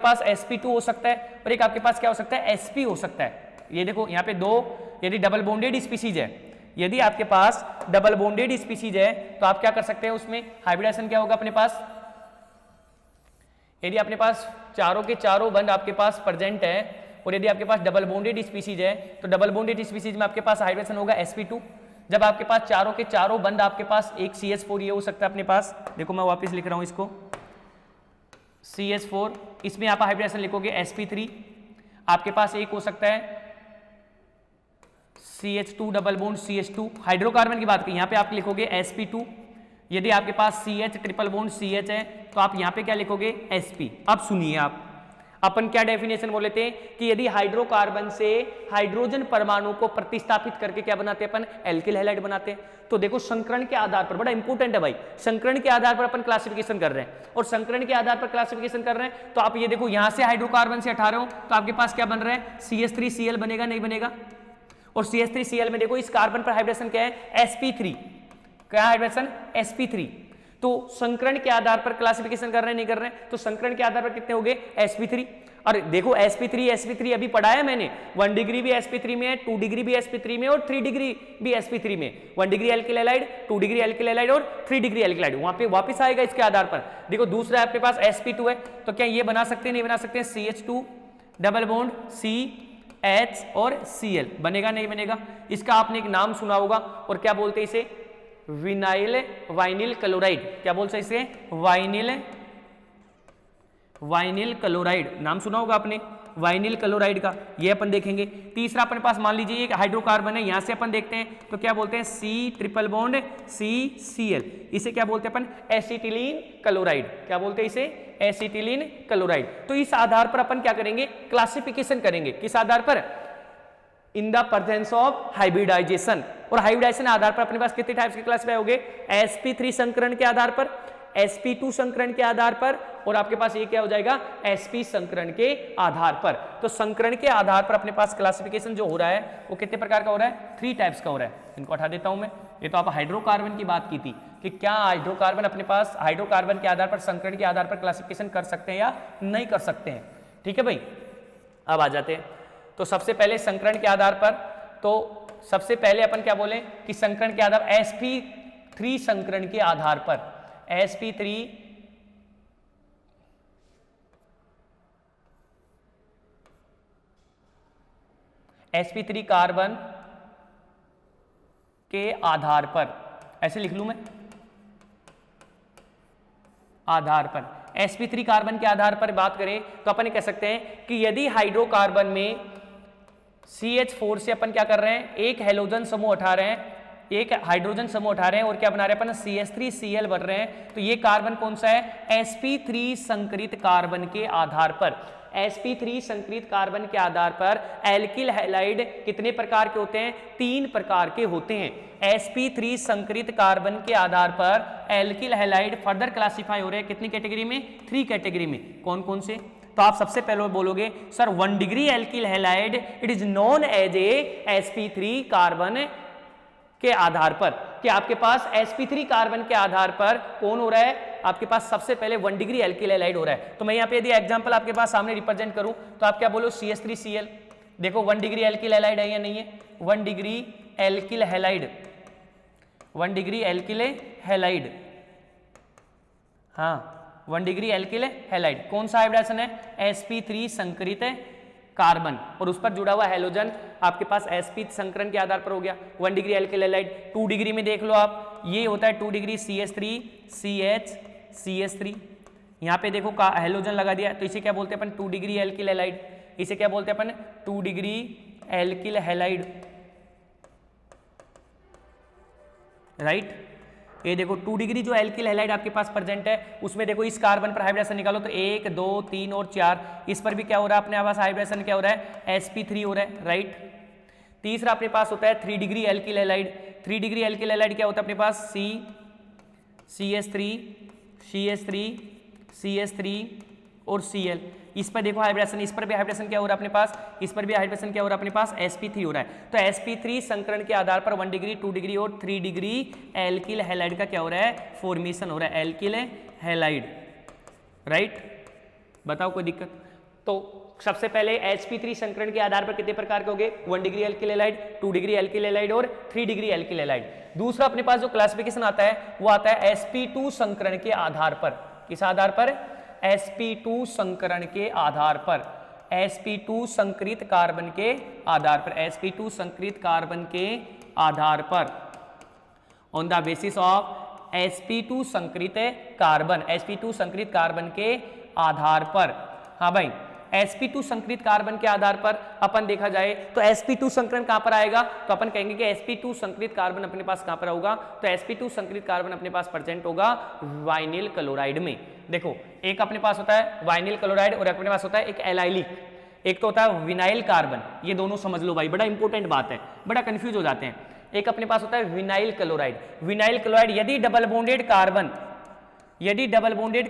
पास sp2 हो सकता है और एक आपके पास क्या हो सकता है sp हो सकता है। ये देखो यहाँ पे दो यदि डबल बॉन्डेड स्पीसीज है, यदि आपके पास डबल बॉन्डेड स्पीसीज है तो आप क्या कर सकते हैं, उसमें हाइब्रिडाइजेशन क्या होगा अपने पास, यदि अपने पास चारों के चारों बंध आपके पास प्रेजेंट है और यदि आपके पास डबल बॉन्डेड स्पीसीज है तो डबल बॉन्डेड स्पीसीज में आपके पास हाइब्रिडेशन होगा sp2। जब आपके पास चारों के चारों बंध आपके पास एक CH4 ये हो सकता है अपने पास, देखो मैं वापस लिख रहा हूं इसको CH4, इसमें आप हाइब्रिडेशन लिखोगे sp3। आपके पास एक हो सकता है CH2 double bond CH2, hydrocarbon की बात करें यहाँ पे आप लिखोगे sp2। यदि आपके पास CH ट्रिपल बॉन्ड CH है तो आप यहाँ पे क्या लिखोगे sp। अब सुनिए आप अपन क्या डेफिनेशन बोले थे कि यदि हाइड्रोकार्बन से हाइड्रोजन परमाणु को प्रतिस्थापित करके क्या बनाते हैं अपन, एल्किल हैलाइड बनाते हैं। तो देखो संकरण के आधार पर, बड़ा इंपॉर्टेंट है भाई, संकरण के आधार पर अपन क्लासिफिकेशन कर रहे हैं और संकरण के आधार पर क्लासिफिकेशन कर रहे हैं तो आप ये देखो यहां से हाइड्रोकार्बन से हटा रहे हो तो आपके पास क्या बन रहा है, CH3Cl बनेगा, नहीं बनेगा। और CH3Cl में देखो इस कार्बन पर हाइब्रिडेशन क्या है, sp3, क्या हाइब्रिडेशन sp3। तो संकरण के आधार पर क्लासिफिकेशन कर रहे हैं, नहीं कर रहे हैं, तो संकरण के आधार पर कितने हो गए sp3। और देखो sp3 अभी पढ़ा है मैंने, 1 डिग्री भी sp3 में है, 2 डिग्री भी sp3 में और 3 डिग्री भी sp3 में। 1 degree alkyl halide, 2 degree alkyl halide और 3 डिग्री एल्किल हैलाइड, वहां पे वापस आएगा इसके आधार पर। देखो दूसरा आपके पास sp2 है तो क्या ये बना सकते हैं, नहीं बना सकते हैं, CH2 डबल बॉन्ड CH और Cl बनेगा, नहीं बनेगा। इसका आपने एक नाम सुना होगा और क्या बोलते हैं इसे, वाइनिल क्लोराइड। क्या बोलते हैं इसे, वाइनिल क्लोराइड, नाम सुना होगा आपने वाइनिल क्लोराइड का, ये अपन देखेंगे। तीसरा अपने पास मान लीजिए एक हाइड्रोकार्बन है, यहां से अपन देखते हैं तो क्या बोलते हैं, C ट्रिपल बॉन्ड CCl, इसे क्या बोलते हैं अपन, एसिटिलीन क्लोराइड। क्या बोलते हैं इसे, एसिटिलीन क्लोराइड। तो इस आधार पर अपन क्या करेंगे, क्लासिफिकेशन करेंगे, किस आधार पर, in the presence of hybridisation. और हाइब्रिडाइजेशन आधार पर अपने पास कितने टाइप्स के क्लासिफाई हो गए, sp3 संकरण के आधार पर, sp2 संकरण के आधार पर और आपके पास ये क्या हो जाएगा, sp संकरण के आधार पर। तो संकरण के आधार पर अपने पास क्लासिफिकेशन जो हो रहा है वो कितने प्रकार का हो रहा है, 3 टाइप्स का हो रहा है। इनको हटा देता हूं मैं। ये तो आप हाइड्रोकार्बन की बात की थी कि क्या हाइड्रोकार्बन अपने पास हाइड्रोकार्बन के आधार पर, संकरण के आधार पर क्लासिफिकेशन कर सकते हैं या नहीं कर सकते हैं। ठीक है भाई, अब आ जाते हैं। तो सबसे पहले संकरण के आधार पर, तो सबसे पहले अपन क्या बोले कि संकरण के आधार sp3 संकरण के आधार पर, sp3 कार्बन के आधार पर, ऐसे लिख लूं मैं, आधार पर sp3 कार्बन के आधार पर बात करें तो अपन कह सकते हैं कि यदि हाइड्रोकार्बन में CH4 से अपन क्या कर रहे हैं, एक हैलोजन समूह उठा रहे हैं, एक हाइड्रोजन समूह उठा रहे हैं और क्या बना रहे हैं अपन, CH3Cl बन रहे हैं, तो ये कार्बन कौन सा है, sp3 संकरित कार्बन के आधार पर। sp3 संकरित कार्बन के आधार पर एल्किल हैलाइड कितने प्रकार के होते हैं, 3 प्रकार के होते हैं। sp3 संकरित कार्बन के आधार पर एल्किल हैलाइड फर्दर क्लासिफाई हो रहे हैं कितनी कैटेगरी में, 3 कैटेगरी में। कौन कौन से, तो आप सबसे पहले बोलोगे sir 1 degree alkyl halide it is known as a sp3 carbon के आधार पर, कि आपके पास sp3 कार्बन के आधार पर कौन हो रहा है, आपके पास सबसे पहले 1 डिग्री एल्किल हैलाइड हो रहा है। तो मैं यहाँ पे यदि एग्जांपल आपके पास सामने रिप्रेजेंट करूं तो आप क्या बोलो, CH3Cl, देखो 1 डिग्री एल्किल हैलाइड है या नहीं है, 1 degree alkyl halide, 1 degree alkyl halide, हाँ 1 डिग्री एल्किल हैलाइड। कौन सा हाइब्रिडेशन है, sp3 संकरित कार्बन और उस पर जुड़ा हुआ हैलोजन आपके पास sp संकरण के आधार पर हो गया 1 डिग्री एल्किल हैलाइड। 2 डिग्री में देख लो आप, ये होता है 2 डिग्री CH3 CH CH3, यहाँ पे देखो का हैलोजन लगा दिया तो इसे क्या बोलते हैं अपन, 2 डिग्री एल्किल हैलाइड। इसे क्या बोलते हैं अपन, 2 डिग्री एल्किल हैलाइड, राइट। ये देखो 2 डिग्री जो एल्किल हैलाइड आपके पास प्रेजेंट है उसमें देखो इस कार्बन पर हाइब्रिडेशन निकालो तो 1 2 3 और 4, इस पर भी क्या हो रहा है अपने पास हाइब्रिडेशन क्या हो रहा है, sp3 हो रहा है, राइट। तीसरा अपने पास होता है 3 degree alkyl halide. 3 degree alkyl halide क्या होता है अपने पास, CH3 CH3 CH3 और Cl। इस पर देखो हाइब्रिडेशन, इस पर भी हाइब्रिडेशन क्या हो रहा है अपने पास, इस पर भी हाइब्रिडेशन क्या हो रहा है अपने पास, sp3 हो रहा है। तो sp3 संकरण के आधार पर 1 डिग्री 2 डिग्री और 3 डिग्री एल्किल हैलाइड का क्या हो रहा है, फॉर्मेशन हो रहा है, एल्किल हैलाइड, राइट। बताओ कोई दिक्कत। तो सबसे पहले sp3 संकरण के आधार पर कितने प्रकार के होंगे, 1 degree alkyl halide, 2 degree alkyl halide और 3 डिग्री एल्किल हैलाइड। दूसरा अपने पास जो क्लासिफिकेशन आता है वो आता है sp2 संकरण के आधार पर। किस आधार पर, sp2 संकरण के आधार पर, sp2 संकरित कार्बन के आधार पर, sp2 संकरित कार्बन के आधार पर, on the basis of sp2 संकरित कार्बन, sp2 संकरित कार्बन के आधार पर। हाँ भाई, sp2 संकरित कार्बन के आधार पर अपन देखा जाए तो sp2 संकरण कहां पर आएगा, तो अपन कहेंगे कि sp2 संकरित कार्बन अपने पास कहां पर होगा, तो sp2 संकरित कार्बन अपने पास प्रेजेंट होगा वाइनिल क्लोराइड में। देखो एक अपने पास होता है वाइनिल क्लोराइड और अपने पास होता है एक एलाइलिक, एक तो होता है विनाइल कार्बन। ये दोनों समझ लो भाई, बड़ा इंपॉर्टेंट बात है, बड़ा कंफ्यूज हो जाते हैं। एक अपने पास होता है विनाइल क्लोराइड। विनाइल क्लोराइड यदि डबल बॉन्डेड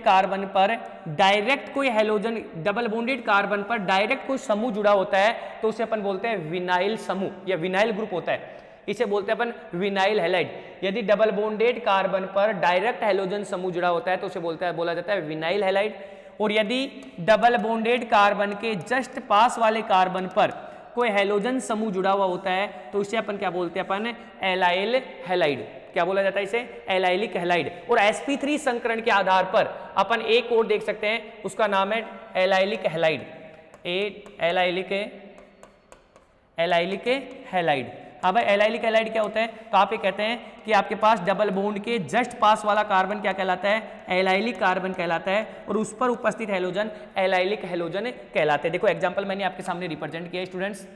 कार्बन पर डायरेक्ट कोई हैलोजन, डबल बॉन्डेड कार्बन पर डायरेक्ट कोई समूह जुड़ा होता है तो उसे अपन बोलते हैं विनाइल समूह या विनाइल ग्रुप होता है, इसे बोलते हैं अपन विनाइल हैलाइड। यदि डबल बॉन्डेड कार्बन पर डायरेक्ट हैलोजन समूह जुड़ा होता है तो उसे बोला जाता है विनाइल हैलाइड। और यदि डबल बॉन्डेड कार्बन के जस्ट पास वाले कार्बन पर कोई हैलोजन समूह जुड़ा हुआ होता है तो इसे अपन क्या बोलते हैं, अपन एलाइल हैलाइड। क्या बोला जाता है इसे, एलाइलिक हैलाइड। और sp3 संकरण के आधार पर अपन एक और देख सकते हैं, उसका नाम है एलाइलिक हैलाइड, एलाइलिक हैलाइड। हाँ भाई, एलाइलिक हैलाइड क्या होता है, तो आप ये कहते हैं कि आपके पास डबल बॉन्ड के जस्ट पास वाला कार्बन क्या कहलाता है, एलाइलिक कार्बन कहलाता है, और उस पर उपस्थित हैलोजन एलाइलिक हैलोजन कहलाते हैं। देखो एग्जांपल मैंने आपके सामने रिप्रेजेंट किया है स्टूडेंट्स,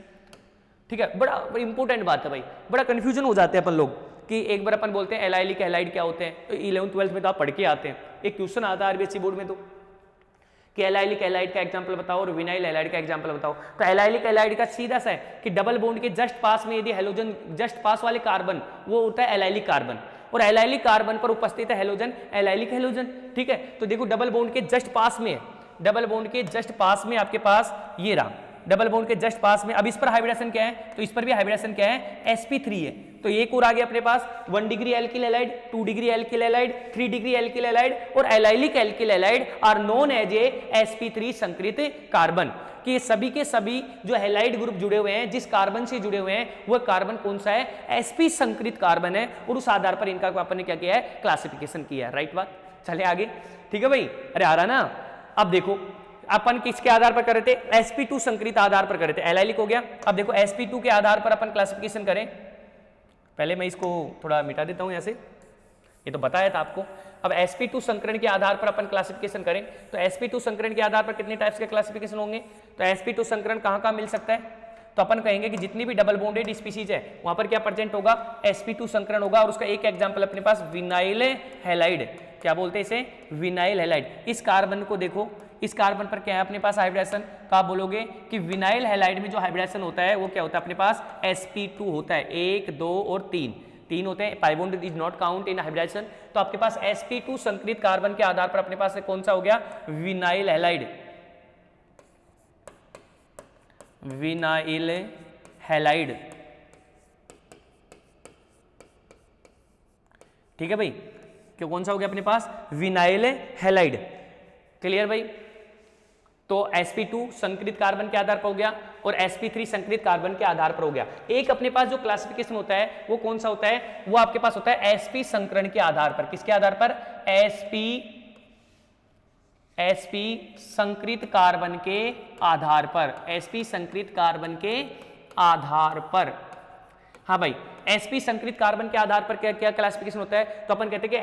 ठीक है। बड़ा इंपॉर्टेंट बात है भाई, बड़ा कंफ्यूजन हो जाते हैं अपन लोग कि एक बार अपन बोलते हैं एलाइलिक हैलाइड क्या होते हैं, तो 11th-12th में तो आप पढ़ के आते हैं, एक क्वेश्चन आता है आरबीएससी बोर्ड में तो कि एलाइलिक हैलाइड का एग्जांपल बताओ और विनाइल हैलाइड का एग्जांपल बताओ। तो एलाइलिक हैलाइड का सीधा सा है कि डबल बॉन्ड के जस्ट पास में यदि हैलोजन, जस्ट पास वाले कार्बन वो होता है एलाइलिक कार्बन, और एलाइलिक कार्बन पर उपस्थित है हैलोजन एलाइलिक हैलोजन, ठीक है। तो देखो डबल बॉन्ड के जस्ट पास में, डबल बॉन्ड के जस्ट पास में आपके पास ये रहा, डबल बॉन्ड के जस्ट पास में। अब इस पर हाइब्रिडेशन क्या है, तो इस पर भी हाइब्रिडेशन क्या है, sp3 है। तो एक और आ गया अपने पास 1 degree alkyl halide, 2 degree alkyl halide, 3 degree alkyl halide और allylic alkyl halide are known as a sp3 संकरित कार्बन। कि ये सभी के सभी जो हैलाइड ग्रुप जुड़े हुए हैं, जिस कार्बन से जुड़े हुए हैं वह कार्बन कौन सा है, sp संकरित कार्बन है, और उस आधार पर इनका अपन ने क्या किया है, क्लासिफिकेशन किया है। राइट बात, चले आगे, ठीक है भाई। अरे आ रहा ना। अब देखो अपन किसके आधार पर कर रहे थे, sp2 संकरित आधार पर कर रहे थे, एलाइलिक हो गया। अब देखो sp2 के आधार पर अपन क्लासिफिकेशन करें, पहले मैं इसको थोड़ा मिटा देता हूं, ऐसे ये तो बताया था आपको। अब sp2 संकरण के आधार पर अपन क्लासिफिकेशन करें तो sp2 संकरण के आधार पर कितने टाइप्स के क्लासिफिकेशन होंगे, तो sp2 संकरण कहां मिल सकता है, तो अपन कहेंगे कि जितनी भी डबल बॉन्डेड स्पीशीज है वहां पर क्या प्रेजेंट होगा, sp2 संकरण होगा। और उसका एक एग्जांपल अपने पास विनाइल हैलाइड, क्या बोलते हैं इसे, विनाइल हैलाइड। इस कार्बन को देखो, इस कार्बन पर क्या है अपने पास हाइब्रिडेशन, तो आप बोलोगे कि विनाइल हैलाइड में जो हाइब्रिडेशन होता है वो क्या होता है अपने पास, sp2 होता है, 1 2 और 3 होते हैं, pi bond is not count in hybridisation. तो आपके पास sp2 संकरित कार्बन के आधार पर अपने पास कौन सा हो गया, विनाइल हैलाइड, विनाइल हैलाइड, ठीक है भाई। क्यों कौन सा हो गया अपने पास, विनाइल हैलाइड। क्लियर भाई। तो sp2 संकरित कार्बन के आधार पर हो गया और sp3 संकरित कार्बन के आधार पर हो गया। एक अपने पास जो क्लासिफिकेशन होता है वो कौन सा होता है, वो आपके पास होता है sp संकरण के आधार पर। किसके आधार पर, sp संकरित कार्बन के आधार पर, sp संकरित कार्बन के आधार पर। हाँ भाई, sp संकरित कार्बन के आधार पर क्या क्या क्लासिफिकेशन होता है, तो अपन कहते हैं कि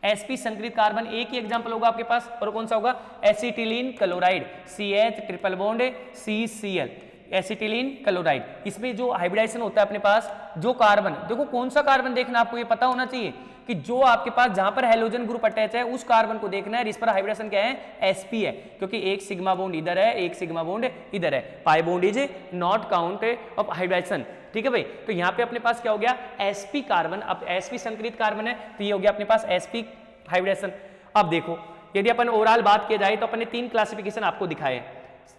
sp संकरित कार्बन एक ही एग्जांपल होगा आपके पास, और कौन सा होगा, acetylene chloride, CH triple bond CCl, acetylene chloride. इसमें जो हाइब्रिडाइजेशन होता है अपने पास, जो कार्बन, देखो कौन सा कार्बन देखना, आपको ये पता होना चाहिए कि जो आपके पास जहां पर हैलोजन ग्रुप अटैच है उस कार्बन को देखना है। इस पर हाइब्रिडेशन क्या है, sp है, क्योंकि एक सिग्मा बॉन्ड इधर है, एक सिग्मा बॉन्ड इधर है, pi bond is not count of hybridisation, ठीक है भाई। तो यहाँ पे अपने पास क्या हो गया, sp कार्बन, अब sp संकरित कार्बन है तो ये हो गया अपने पास sp हाइब्रिडेशन। अब देखो यदि अपन ओवरऑल बात किया जाए तो अपन ने 3 क्लासिफिकेशन आपको दिखाए,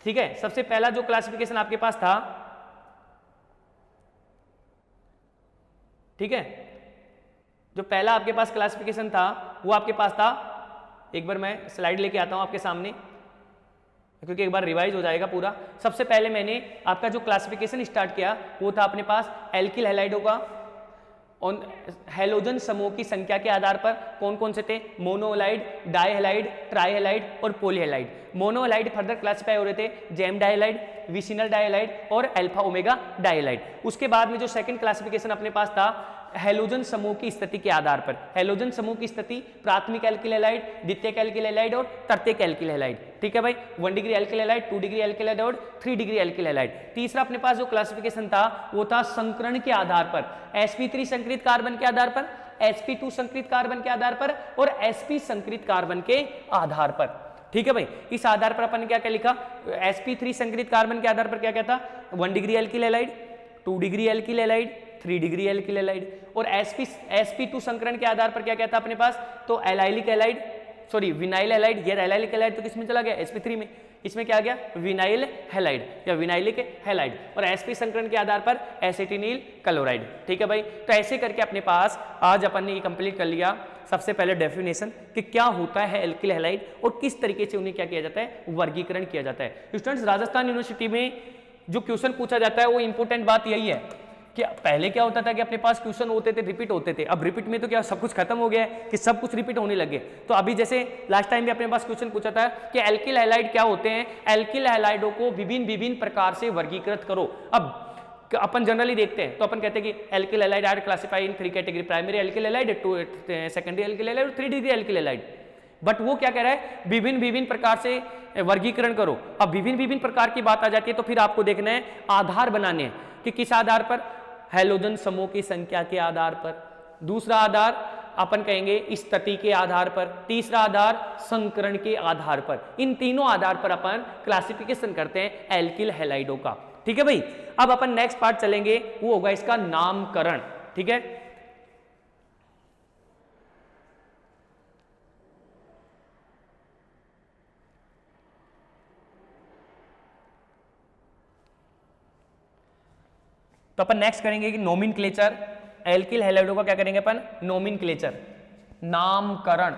ठीक है। सबसे पहला जो क्लासिफिकेशन आपके पास था, ठीक है, जो पहला आपके पास क्लासिफिकेशन था वो आपके पास था, एक बार मैं स्लाइड लेके आता हूं आपके सामने, क्योंकि एक बार रिवाइज हो जाएगा पूरा। सबसे पहले मैंने आपका जो क्लासिफिकेशन स्टार्ट किया वो था अपने पास एल्किल हैलाइडों का और हैलोजन समूह की संख्या के आधार पर कौन कौन से थे, मोनोहैलाइड, डाइहैलाइड, ट्राइहैलाइड और पॉलीहैलाइड। मोनोहैलाइड फर्दर क्लासिफाई हो रहे थे जेम डाइहैलाइड, विसिनल डाइहैलाइड और अल्फा ओमेगा डाइहैलाइड। उसके बाद में जो सेकंड क्लासिफिकेशन अपने पास था हैलोजन समूह की स्थिति के आधार पर, हैलोजन समूह की स्थिति प्राथमिक एल्किल हैलाइड, द्वितीयक एल्किल हैलाइड और तृतीयक एल्किल हैलाइड। ठीक है भाई, 1 degree alkyl halide, 2 degree alkyl halide और 3 डिग्री एल्किल हैलाइड। तीसरा अपने पास जो क्लासिफिकेशन था वो था संकरण के आधार पर, sp3 संकरित कार्बन के आधार पर, sp2 संकरित कार्बन के आधार पर और sp संकरित कार्बन के आधार पर। ठीक है भाई, इस आधार पर अपन ने क्या क्या लिखा, sp3 संकरित कार्बन के आधार पर क्या क्या था, 1 degree alkyl halide, 2 degree alkyl halide, 3 degree alkyl halide और sp2 संकरण के आधार पर क्या क्या था अपने पास, तो allylic halide, sorry vinyl halide. ये एलाइलिक हैलाइड तो किसमें चला गया, sp3 में, इसमें क्या आ गया विनाइल हैलाइड या विनाइलिक हैलाइड और sp संकरण के आधार पर एसिटिनिल क्लोराइड। ठीक है भाई, तो ऐसे करके अपने पास आज अपन ने ये कंप्लीट कर लिया। सबसे पहले डेफिनेशन कि क्या होता है एल्किल हैलाइड और किस तरीके से उन्हें क्या किया जाता है, वर्गीकरण किया जाता है। स्टूडेंट्स, राजस्थान यूनिवर्सिटी में जो क्वेश्चन पूछा जाता है वो इंपॉर्टेंट बात यही है कि पहले क्या होता था कि अपने पास क्वेश्चन होते थे, रिपीट होते थे। अब रिपीट में तो क्या सब कुछ खत्म हो गया है कि सब कुछ रिपीट होने लगे। तो अभी जैसे लास्ट टाइम भी अपने पास क्वेश्चन पूछा था कि एल्किल हैलाइड क्या होते हैं, एल्किल हैलाइडों को विभिन्न प्रकार से वर्गीकृत करो। अब अपन जनरली देखते हैं तो अपन कहते हैं कि alkyl halide are classify in 3 category, primary alkyl halide, secondary alkyl halide और 3 डिग्री एल्किल हैलाइड। बट वो क्या कह रहा है, विभिन्न प्रकार से वर्गीकरण करो। अब विभिन्न प्रकार की बात आ जाती है तो फिर आपको देखना है आधार बनाने हैं कि किस आधार पर, हैलोजन समूह की संख्या के आधार पर, दूसरा आधार अपन कहेंगे स्थिति के आधार पर, तीसरा आधार संकरण के आधार पर। इन तीनों आधार पर अपन क्लासिफिकेशन करते हैं एल्किल हैलाइडों का। ठीक है भाई, अब अपन नेक्स्ट पार्ट चलेंगे, वो होगा इसका नामकरण। ठीक है, तो अपन नेक्स्ट करेंगे कि नोमेनक्लेचर, एल्किल हैलाइडों का क्या करेंगे अपन, नोमेनक्लेचर, नामकरण।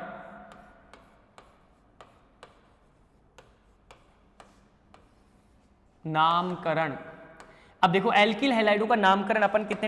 नामकरण, अब देखो एल्किल हैलाइडों का नामकरण अपन कितने